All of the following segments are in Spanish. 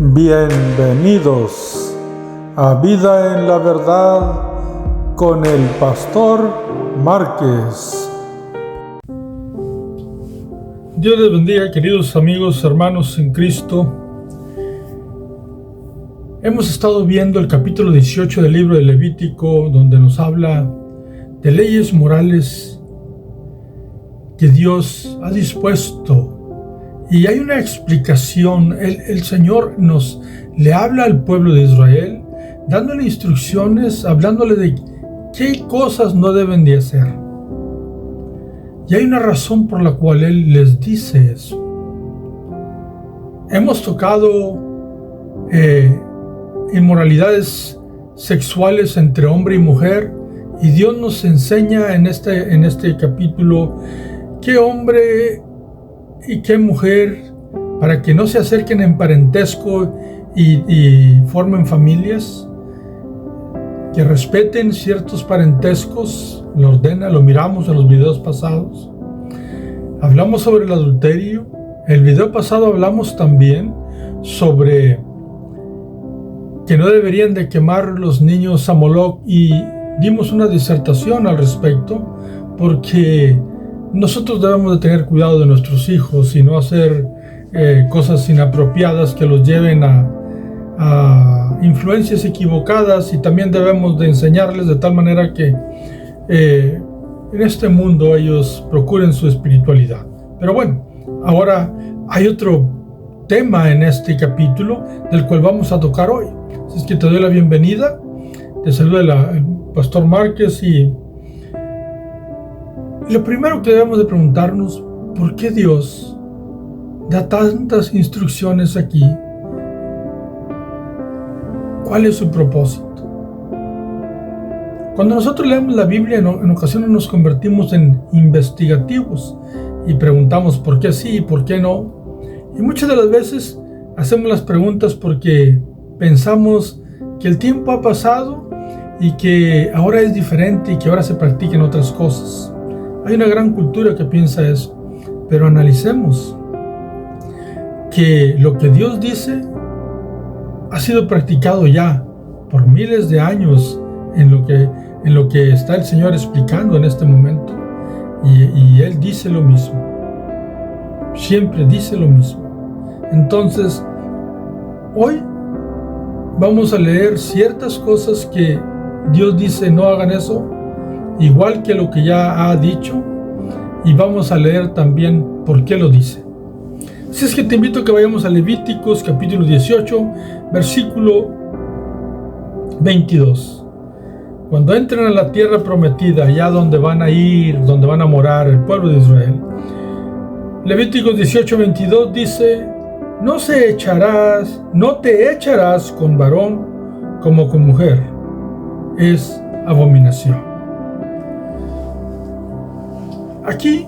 Bienvenidos a Vida en la Verdad con el Pastor Márquez. Dios les bendiga, queridos amigos, hermanos en Cristo. Hemos estado viendo el capítulo 18 del libro de Levítico, donde nos habla de leyes morales que Dios ha dispuesto. Y hay una explicación. El Señor le habla al pueblo de Israel, dándole instrucciones, hablándole de qué cosas no deben de hacer. Y hay una razón por la cual Él les dice eso. Hemos tocado inmoralidades sexuales entre hombre y mujer, y Dios nos enseña en este capítulo qué hombre y qué mujer, para que no se acerquen en parentesco y formen familias, que respeten ciertos parentescos, lo ordena, lo miramos en los videos pasados. Hablamos sobre el adulterio. El video pasado hablamos también sobre que no deberían de quemar los niños a Moloch, y dimos una disertación al respecto, porque nosotros debemos de tener cuidado de nuestros hijos y no hacer cosas inapropiadas que los lleven a influencias equivocadas, y también debemos de enseñarles de tal manera que en este mundo ellos procuren su espiritualidad. Pero bueno, ahora hay otro tema en este capítulo del cual vamos a tocar hoy. Así es que te doy la bienvenida, te saluda el Pastor Márquez, y lo primero que debemos de preguntarnos: ¿por qué Dios da tantas instrucciones aquí? ¿Cuál es su propósito? Cuando nosotros leemos la Biblia, en ocasiones nos convertimos en investigativos y preguntamos por qué sí y por qué no. Y muchas de las veces hacemos las preguntas porque pensamos que el tiempo ha pasado y que ahora es diferente y que ahora se practiquen otras cosas. Hay una gran cultura que piensa eso, pero analicemos que lo que Dios dice ha sido practicado ya por miles de años en lo que está el Señor explicando en este momento, y Él dice lo mismo, siempre dice lo mismo. Entonces, hoy vamos a leer ciertas cosas que Dios dice no hagan eso, igual que lo que ya ha dicho, y vamos a leer también por qué lo dice. Así es que te invito a que vayamos a Levíticos capítulo 18, versículo 22. Cuando entren a la tierra prometida, allá donde van a ir, donde van a morar el pueblo de Israel, Levíticos 18, 22 dice: no te echarás con varón como con mujer, es abominación. Aquí,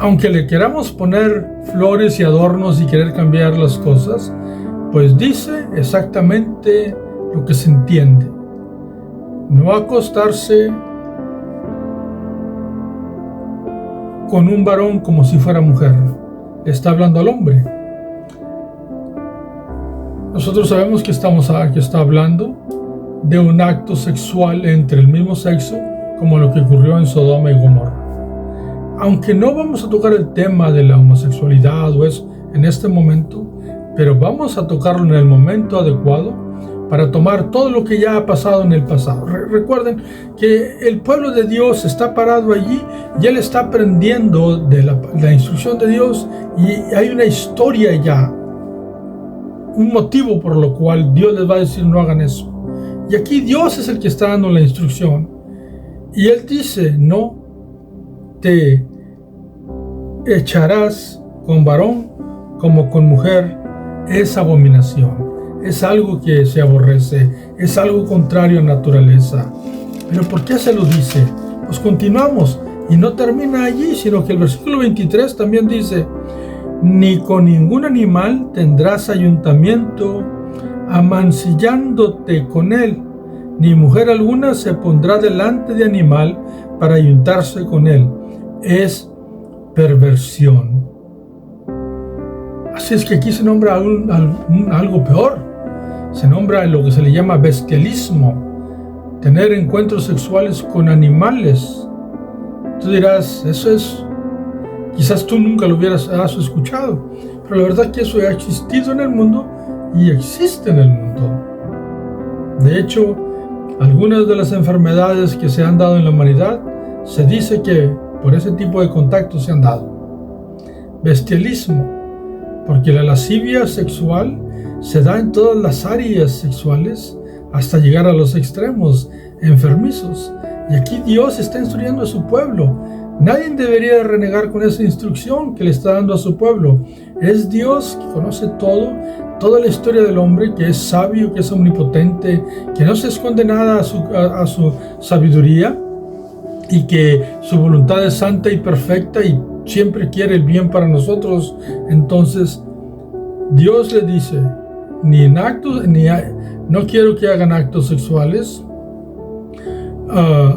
aunque le queramos poner flores y adornos y querer cambiar las cosas, pues dice exactamente lo que se entiende: no acostarse con un varón como si fuera mujer. Está hablando al hombre. Nosotros sabemos que está hablando de un acto sexual entre el mismo sexo, como lo que ocurrió en Sodoma y Gomorra. Aunque no vamos a tocar el tema de la homosexualidad o eso en este momento, pero vamos a tocarlo en el momento adecuado para tomar todo lo que ya ha pasado en el pasado. Recuerden que el pueblo de Dios está parado allí y Él está aprendiendo de la instrucción de Dios, y hay una historia ya, un motivo por lo cual Dios les va a decir no hagan eso. Y aquí Dios es el que está dando la instrucción, y Él dice: no te echarás con varón como con mujer, es abominación. Es algo que se aborrece, es algo contrario a naturaleza. ¿Pero por qué se lo dice? Pues continuamos, y no termina allí, sino que el versículo 23 también dice: ni con ningún animal tendrás ayuntamiento, amancillándote con él, ni mujer alguna se pondrá delante de animal para ayuntarse con él. Es perversión. Así es que aquí se nombra algo peor. Se nombra lo que se le llama bestialismo, tener encuentros sexuales con animales. Tú dirás, eso es, quizás tú nunca lo has escuchado, pero la verdad es que eso ha existido en el mundo y existe en el mundo. De hecho, algunas de las enfermedades que se han dado en la humanidad, se dice que por ese tipo de contactos se han dado. Bestialismo, porque la lascivia sexual se da en todas las áreas sexuales hasta llegar a los extremos enfermizos. Y aquí Dios está instruyendo a su pueblo. Nadie debería renegar con esa instrucción que le está dando a su pueblo. Es Dios que conoce todo, toda la historia del hombre, que es sabio, que es omnipotente, que no se esconde nada a su sabiduría, y que su voluntad es santa y perfecta y siempre quiere el bien para nosotros. Entonces Dios le dice, no quiero que hagan actos sexuales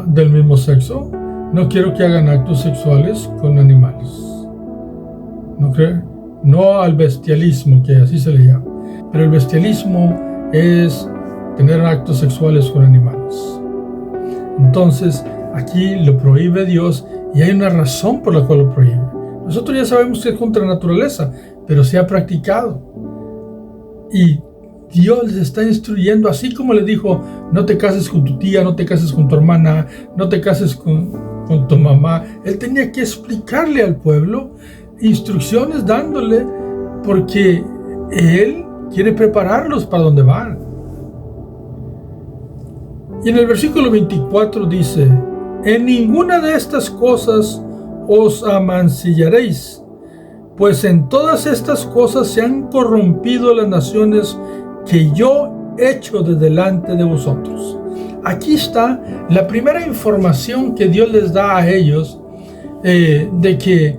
del mismo sexo, no quiero que hagan actos sexuales con animales. No al bestialismo, que así se le llama, pero el bestialismo es tener actos sexuales con animales. Entonces aquí lo prohíbe Dios y hay una razón por la cual lo prohíbe. Nosotros ya sabemos que es contra la naturaleza, pero se ha practicado. Y Dios les está instruyendo, así como le dijo, no te cases con tu tía, no te cases con tu hermana, no te cases con tu mamá. Él tenía que explicarle al pueblo, instrucciones dándole, porque Él quiere prepararlos para donde van. Y en el versículo 24 dice, en ninguna de estas cosas os amancillaréis, pues en todas estas cosas se han corrompido las naciones que yo echo de delante de vosotros. Aquí está la primera información que Dios les da a ellos, de que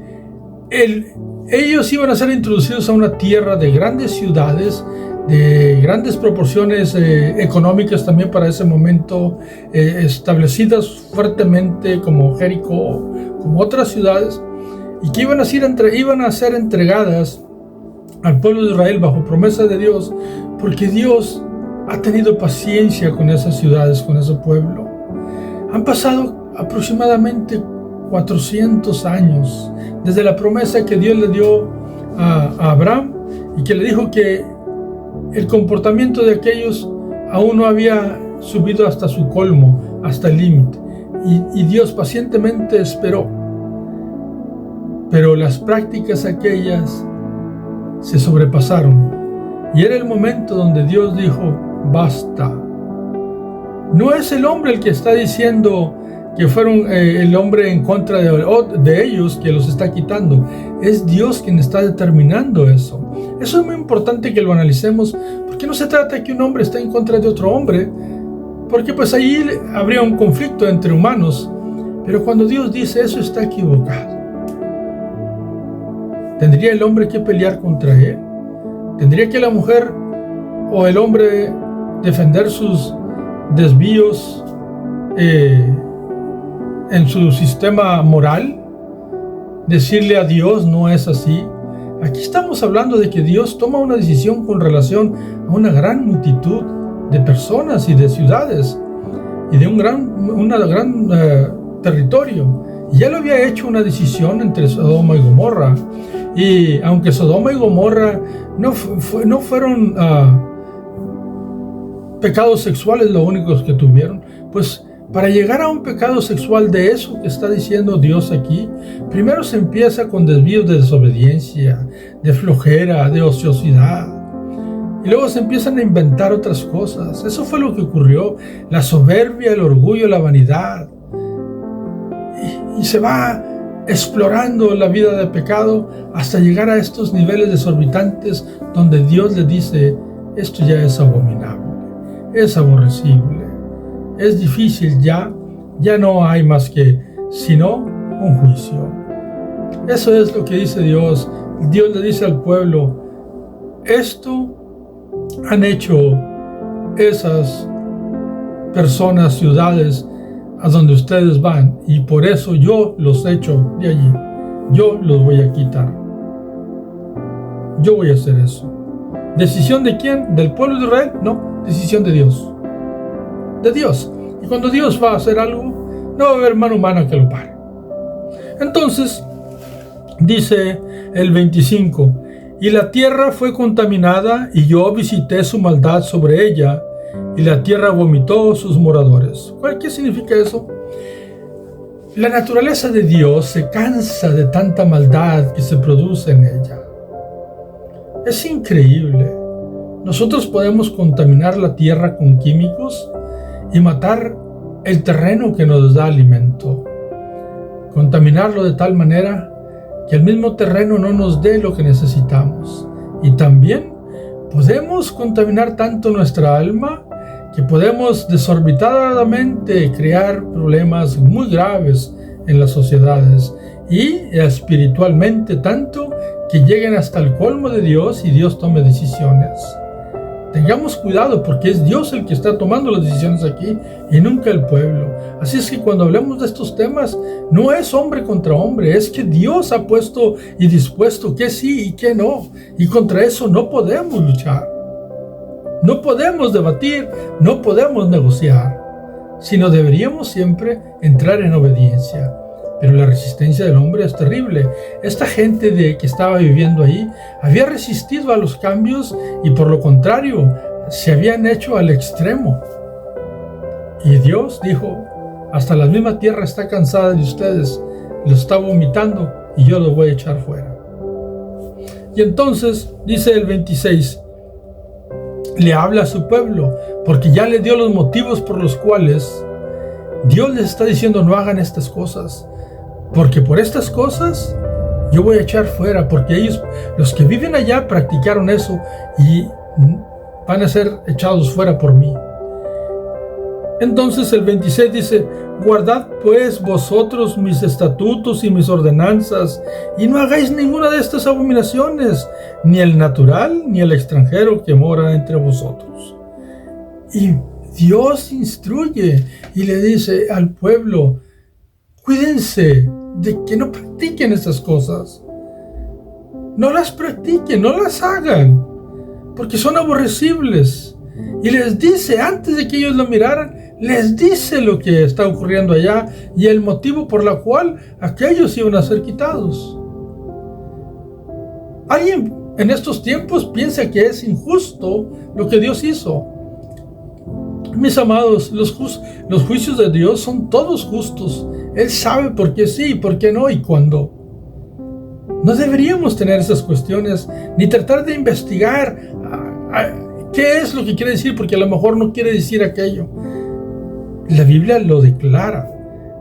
ellos iban a ser introducidos a una tierra de grandes ciudades, de grandes proporciones económicas también para ese momento, establecidas fuertemente como Jericó, como otras ciudades, y que iban a ser entregadas al pueblo de Israel bajo promesa de Dios, porque Dios ha tenido paciencia con esas ciudades, con ese pueblo. Han pasado aproximadamente 400 años desde la promesa que Dios le dio a Abraham, y que le dijo que el comportamiento de aquellos aún no había subido hasta su colmo, hasta el límite, y Dios pacientemente esperó. Pero las prácticas aquellas se sobrepasaron, y era el momento donde Dios dijo, basta. No es el hombre el que está diciendo que fueron el hombre en contra de ellos que los está quitando. Es Dios quien está determinando eso. Eso es muy importante que lo analicemos, porque no se trata de que un hombre esté en contra de otro hombre, porque pues ahí habría un conflicto entre humanos. Pero cuando Dios dice eso, está equivocado. ¿Tendría el hombre que pelear contra él? ¿Tendría que la mujer o el hombre defender sus desvíos en su sistema moral? ¿Decirle a Dios no es así? Aquí estamos hablando de que Dios toma una decisión con relación a una gran multitud de personas y de ciudades y de un gran territorio. Y ya lo había hecho una decisión entre Sodoma y Gomorra. Y aunque Sodoma y Gomorra no fueron pecados sexuales los únicos que tuvieron, pues para llegar a un pecado sexual de eso que está diciendo Dios aquí, primero se empieza con desvíos de desobediencia, de flojera, de ociosidad. Y luego se empiezan a inventar otras cosas. Eso fue lo que ocurrió. La soberbia, el orgullo, la vanidad. Y se va explorando la vida de pecado hasta llegar a estos niveles desorbitantes donde Dios le dice, esto ya es abominable, es aborrecible, es difícil ya no hay más que, sino un juicio. Eso es lo que dice Dios. Dios le dice al pueblo, esto han hecho esas personas, ciudades, a donde ustedes van, y por eso yo los echo de allí, yo los voy a quitar. yo voy a hacer eso. ¿Decisión de quién? ¿Del pueblo de Israel? No, decisión de Dios. De Dios. Y cuando Dios va a hacer algo, no va a haber mano humana que lo pare. Entonces, dice el 25, y la tierra fue contaminada, y yo visité su maldad sobre ella, y la tierra vomitó sus moradores. ¿Qué significa eso? La naturaleza de Dios se cansa de tanta maldad que se produce en ella. Es increíble. Nosotros podemos contaminar la tierra con químicos y matar el terreno que nos da alimento. Contaminarlo de tal manera que el mismo terreno no nos dé lo que necesitamos. Y también podemos contaminar tanto nuestra alma que podemos desorbitadamente crear problemas muy graves en las sociedades y espiritualmente tanto que lleguen hasta el colmo de Dios y Dios tome decisiones. Tengamos cuidado porque es Dios el que está tomando las decisiones aquí y nunca el pueblo. Así es que cuando hablemos de estos temas, no es hombre contra hombre, es que Dios ha puesto y dispuesto que sí y que no. Y contra eso no podemos luchar. No podemos debatir, no podemos negociar, sino deberíamos siempre entrar en obediencia. Pero la resistencia del hombre es terrible. Esta gente que estaba viviendo ahí había resistido a los cambios y por lo contrario se habían hecho al extremo. Y Dios dijo, hasta la misma tierra está cansada de ustedes, lo está vomitando y yo los voy a echar fuera. Y entonces dice el 26, le habla a su pueblo porque ya le dio los motivos por los cuales Dios les está diciendo no hagan estas cosas. Porque por estas cosas yo voy a echar fuera, porque ellos, los que viven allá, practicaron eso y van a ser echados fuera por mí. Entonces el 26 dice, guardad pues vosotros mis estatutos y mis ordenanzas, y no hagáis ninguna de estas abominaciones, ni el natural, ni el extranjero que mora entre vosotros. Y Dios instruye y le dice al pueblo, cuídense de que no practiquen estas cosas. No las practiquen, no las hagan, porque son aborrecibles. Y les dice, antes de que ellos lo miraran, les dice lo que está ocurriendo allá y el motivo por la cual aquellos iban a ser quitados. ¿Alguien en estos tiempos piensa que es injusto lo que Dios hizo? Mis amados, los juicios de Dios son todos justos. Él sabe por qué sí, por qué no y cuándo. No deberíamos tener esas cuestiones, ni tratar de investigar qué es lo que quiere decir, porque a lo mejor no quiere decir aquello. La Biblia lo declara,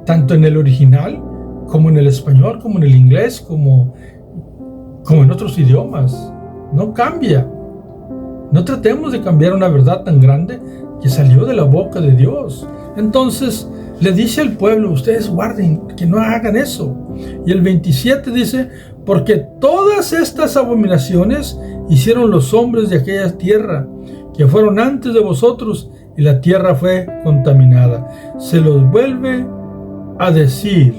tanto en el original, como en el español, como en el inglés, como en otros idiomas. No cambia. No tratemos de cambiar una verdad tan grande que salió de la boca de Dios. Entonces le dice al pueblo, ustedes guarden, que no hagan eso. Y el 27 dice, porque todas estas abominaciones hicieron los hombres de aquella tierra, que fueron antes de vosotros, y la tierra fue contaminada. Se los vuelve a decir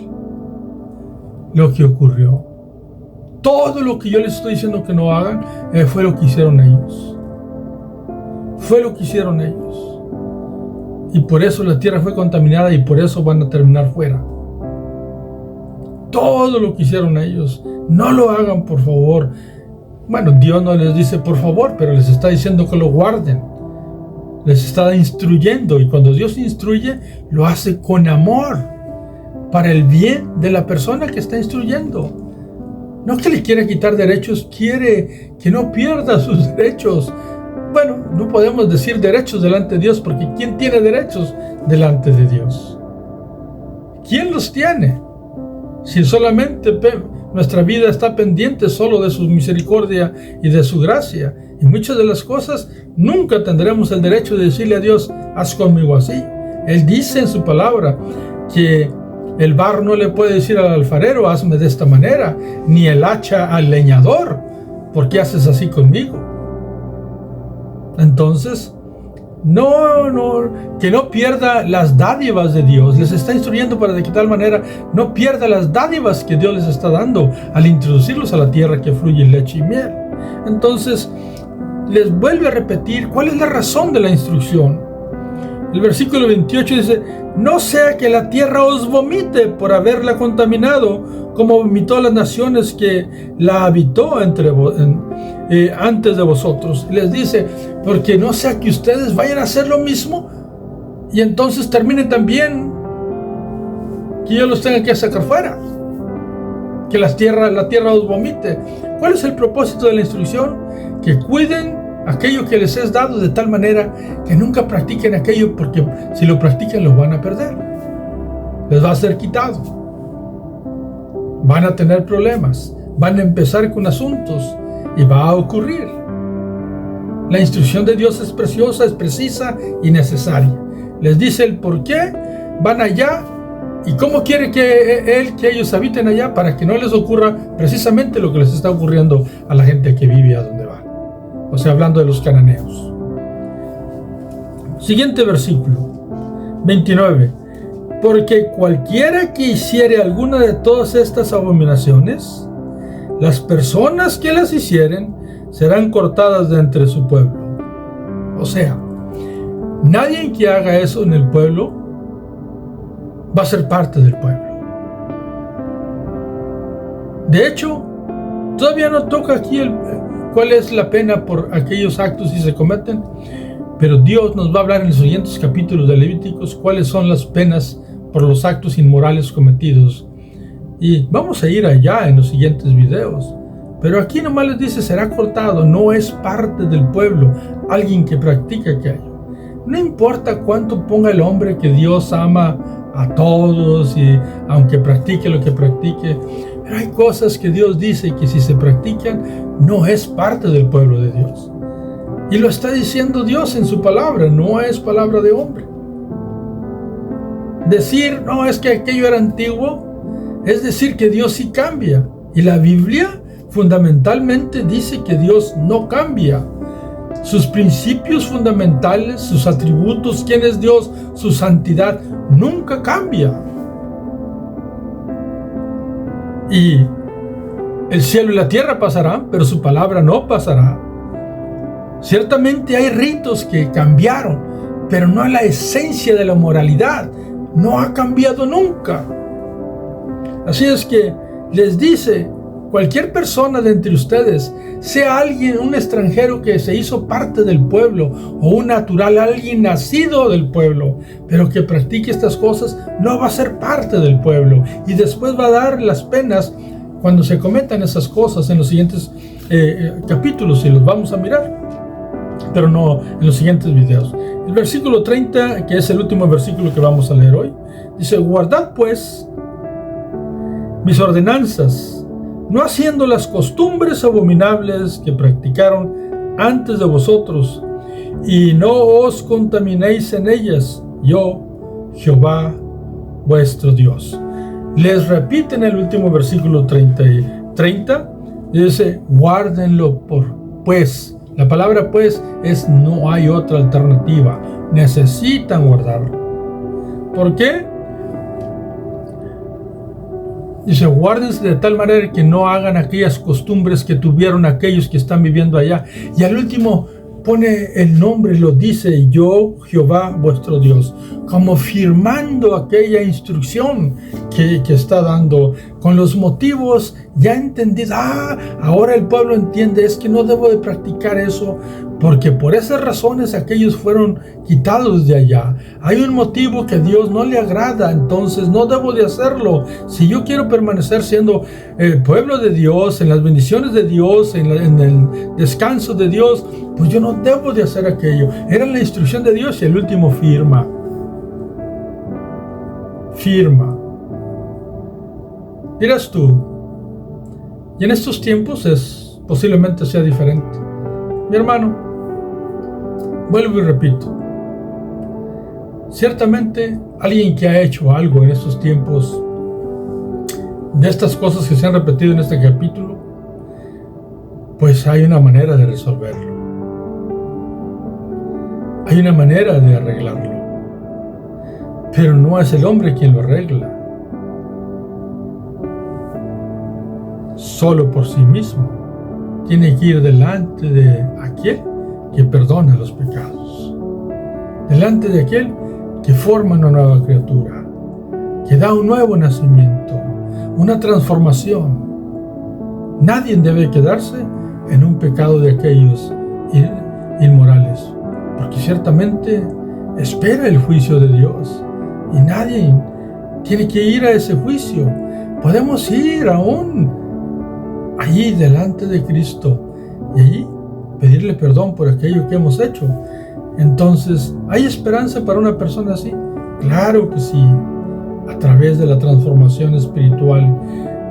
lo que ocurrió. Todo lo que yo les estoy diciendo que no hagan, fue lo que hicieron ellos. Fue lo que hicieron ellos. Y por eso la tierra fue contaminada y por eso van a terminar fuera. Todo lo que hicieron ellos, no lo hagan, por favor. Bueno, Dios no les dice por favor, pero les está diciendo que lo guarden. Les está instruyendo, y cuando Dios instruye, lo hace con amor, para el bien de la persona que está instruyendo. No que le quiera quitar derechos, quiere que no pierda sus derechos. Bueno, no podemos decir derechos delante de Dios, porque ¿quién tiene derechos delante de Dios? ¿Quién los tiene? Si solamente nuestra vida está pendiente solo de su misericordia y de su gracia, y muchas de las cosas nunca tendremos el derecho de decirle a Dios, haz conmigo así. Él dice en su palabra que el barro no le puede decir al alfarero, hazme de esta manera, ni el hacha al leñador, ¿por qué haces así conmigo? Entonces, que no pierda las dádivas de Dios. Les está instruyendo para de que tal manera no pierda las dádivas que Dios les está dando al introducirlos a la tierra que fluye leche y miel. Entonces, les vuelve a repetir cuál es la razón de la instrucción. El versículo 28 dice: no sea que la tierra os vomite por haberla contaminado, como vomitó a las naciones que la habitó antes de vosotros. Les dice, porque no sea que ustedes vayan a hacer lo mismo y entonces terminen también que yo los tenga que sacar fuera, que la tierra os vomite. ¿Cuál es el propósito de la instrucción? Que cuiden aquello que les es dado, de tal manera que nunca practiquen aquello, porque si lo practican lo van a perder, les va a ser quitado, van a tener problemas, van a empezar con asuntos y va a ocurrir. La instrucción de Dios es preciosa, es precisa y necesaria. Les dice el por qué van allá y cómo quiere que ellos habiten allá, para que no les ocurra precisamente lo que les está ocurriendo a la gente que vive a donde va. O sea, hablando de los cananeos. Siguiente versículo, 29. Porque cualquiera que hiciere alguna de todas estas abominaciones, las personas que las hicieren serán cortadas de entre su pueblo. O sea, nadie que haga eso en el pueblo va a ser parte del pueblo. De hecho, todavía no toca aquí cuál es la pena por aquellos actos si se cometen, pero Dios nos va a hablar en los siguientes capítulos de Levíticos cuáles son las penas por los actos inmorales cometidos. Y vamos a ir allá en los siguientes videos. Pero aquí nomás les dice, será cortado, no es parte del pueblo, alguien que practica aquello. No importa cuánto ponga el hombre que Dios ama a todos, y aunque practique lo que practique, pero hay cosas que Dios dice que si se practican, no es parte del pueblo de Dios. Y lo está diciendo Dios en su palabra, no es palabra de hombre. Decir, no, es que aquello era antiguo, es decir que Dios sí cambia. Y la Biblia fundamentalmente dice que Dios no cambia. Sus principios fundamentales, sus atributos, quién es Dios, su santidad, nunca cambia. Y el cielo y la tierra pasarán, pero su palabra no pasará. Ciertamente hay ritos que cambiaron, pero no la esencia de la moralidad. No ha cambiado nunca. Así es que les dice, cualquier persona de entre ustedes, sea alguien, un extranjero que se hizo parte del pueblo, o un natural, alguien nacido del pueblo, pero que practique estas cosas, no va a ser parte del pueblo. Y después va a dar las penas cuando se cometan esas cosas en los siguientes capítulos, y los vamos a mirar, pero no en los siguientes videos. El versículo 30, que es el último versículo que vamos a leer hoy, dice: guardad pues mis ordenanzas, no haciendo las costumbres abominables que practicaron antes de vosotros, y no os contaminéis en ellas, yo, Jehová, vuestro Dios. Les repite en el último versículo 30, y dice, guárdenlo pues. La palabra pues es no hay otra alternativa. Necesitan guardarlo. ¿Por qué? Dice, guárdense de tal manera que no hagan aquellas costumbres que tuvieron aquellos que están viviendo allá. Y al último pone el nombre, lo dice, yo, Jehová, vuestro Dios, como firmando aquella instrucción que está dando, con los motivos ya entendidos. Ahora el pueblo entiende, es que no debo de practicar eso, porque por esas razones aquellos fueron quitados de allá. Hay un motivo que a Dios no le agrada, entonces no debo de hacerlo. Si yo quiero permanecer siendo el pueblo de Dios, en las bendiciones de Dios, en el descanso de Dios, pues yo no debo de hacer aquello. Era la instrucción de Dios, y el último firma. Dirás tú, y en estos tiempos posiblemente sea diferente. Mi hermano, vuelvo y repito, ciertamente alguien que ha hecho algo en estos tiempos, de estas cosas que se han repetido en este capítulo, pues hay una manera de resolverlo. Hay una manera de arreglarlo. Pero no es el hombre quien lo arregla solo por sí mismo. tiene que ir delante de aquel que perdona los pecados, delante de aquel que forma una nueva criatura, que da un nuevo nacimiento, una transformación. Nadie debe quedarse en un pecado de aquellos inmorales, porque ciertamente espera el juicio de Dios y nadie tiene que ir a ese juicio. Podemos ir aún allí delante de Cristo y allí pedirle perdón por aquello que hemos hecho. Entonces, ¿hay esperanza para una persona así? Claro que sí, a través de la transformación espiritual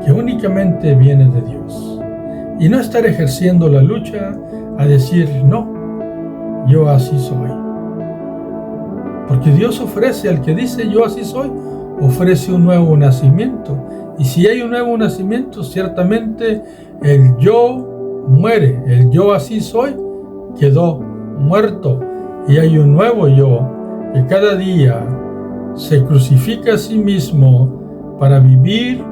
que únicamente viene de Dios. Y no estar ejerciendo la lucha a decir, no, yo así soy. Porque Dios ofrece al que dice, yo así soy, ofrece un nuevo nacimiento. Y si hay un nuevo nacimiento, ciertamente el yo muere, el yo así soy quedó muerto. Y hay un nuevo yo que cada día se crucifica a sí mismo para vivir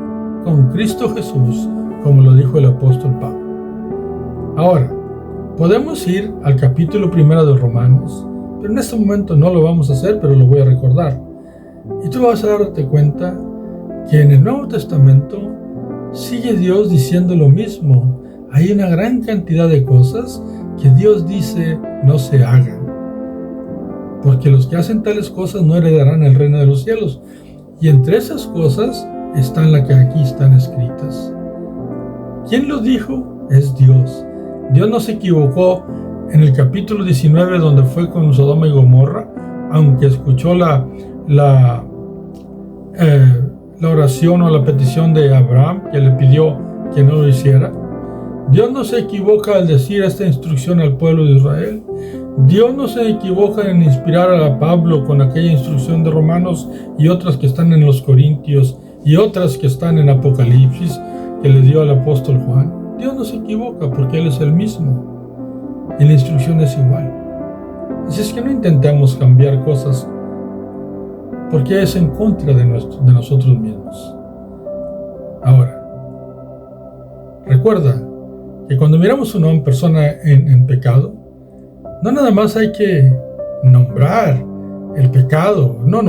con Cristo Jesús, como lo dijo el apóstol Pablo. Ahora, podemos ir al capítulo 1 de Romanos, pero en este momento no lo vamos a hacer, pero lo voy a recordar. Y tú vas a darte cuenta que en el Nuevo Testamento sigue Dios diciendo lo mismo. Hay una gran cantidad de cosas que Dios dice no se hagan, porque los que hacen tales cosas no heredarán el reino de los cielos. Y entre esas cosas están las que aquí están escritas. ¿Quién lo dijo? Es Dios. Dios no se equivocó en el capítulo 19 donde fue con Sodoma y Gomorra, aunque escuchó la oración o la petición de Abraham, que le pidió que no lo hiciera. Dios no se equivoca al decir esta instrucción al pueblo de Israel. Dios no se equivoca en inspirar a Pablo con aquella instrucción de Romanos y otras que están en los Corintios y otras que están en Apocalipsis que le dio al apóstol Juan. Dios no se equivoca porque Él es el mismo y la instrucción es igual. Así es que no intentemos cambiar cosas porque es en contra de nosotros mismos. Ahora, recuerda que cuando miramos a una persona en pecado, no nada más hay que nombrar el pecado. No,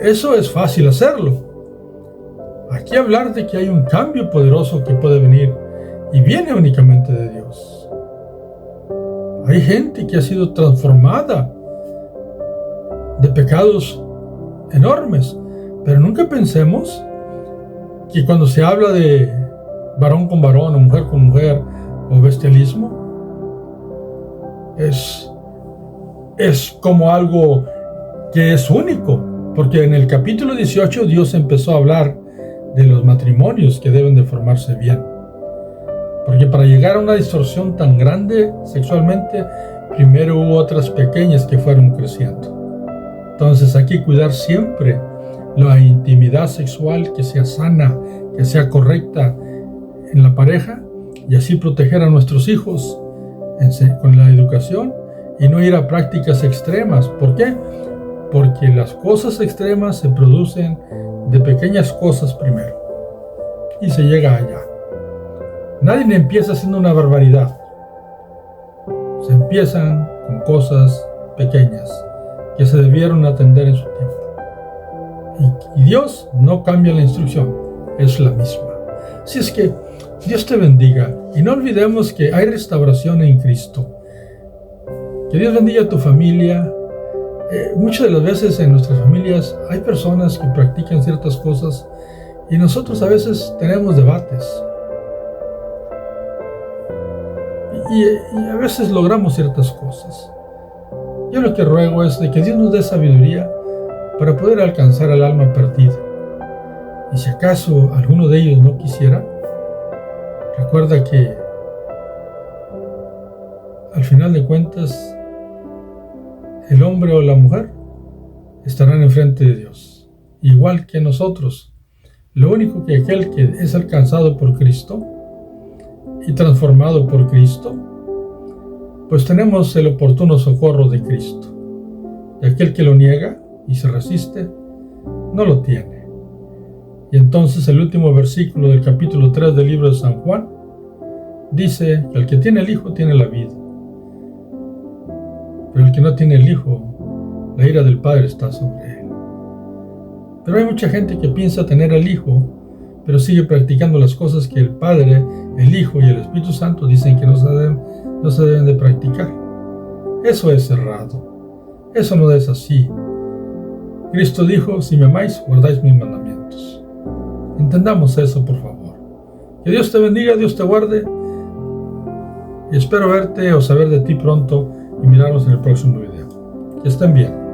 eso es fácil hacerlo. Aquí hablar de que hay un cambio poderoso que puede venir y viene únicamente de Dios. Hay gente que ha sido transformada de pecados enormes, pero nunca pensemos que cuando se habla de varón con varón o mujer con mujer o bestialismo, es como algo que es único, porque en el capítulo 18 Dios empezó a hablar de los matrimonios que deben de formarse bien, porque para llegar a una distorsión tan grande sexualmente, primero hubo otras pequeñas que fueron creciendo. Entonces hay que cuidar siempre la intimidad sexual, que sea sana, que sea correcta en la pareja, y así proteger a nuestros hijos con la educación y no ir a prácticas extremas. ¿Por qué? Porque las cosas extremas se producen de pequeñas cosas primero y se llega allá. Nadie empieza haciendo una barbaridad. Se empiezan con cosas pequeñas que se debieron atender en su tiempo. Y Dios no cambia la instrucción, es la misma. Así es que Dios te bendiga y no olvidemos que hay restauración en Cristo. Que Dios bendiga a tu familia. Muchas de las veces en nuestras familias hay personas que practican ciertas cosas y nosotros a veces tenemos debates. Y a veces logramos ciertas cosas. Yo lo que ruego es de que Dios nos dé sabiduría para poder alcanzar al alma perdida. Y si acaso alguno de ellos no quisiera, recuerda que al final de cuentas el hombre o la mujer estarán enfrente de Dios, igual que nosotros. Lo único que aquel que es alcanzado por Cristo y transformado por Cristo, pues tenemos el oportuno socorro de Cristo. Y aquel que lo niega y se resiste, no lo tiene. Y entonces el último versículo del capítulo 3 del libro de San Juan dice que el que tiene el Hijo tiene la vida, pero el que no tiene el Hijo, la ira del Padre está sobre él. Pero hay mucha gente que piensa tener al Hijo, pero sigue practicando las cosas que el Padre, el Hijo y el Espíritu Santo dicen que no se deben de practicar. Eso es errado. Eso no es así. Cristo dijo, si me amáis, guardáis mis mandamientos. Entendamos eso, por favor. Que Dios te bendiga, Dios te guarde. Y espero verte o saber de ti pronto y mirarnos en el próximo video. Que estén bien.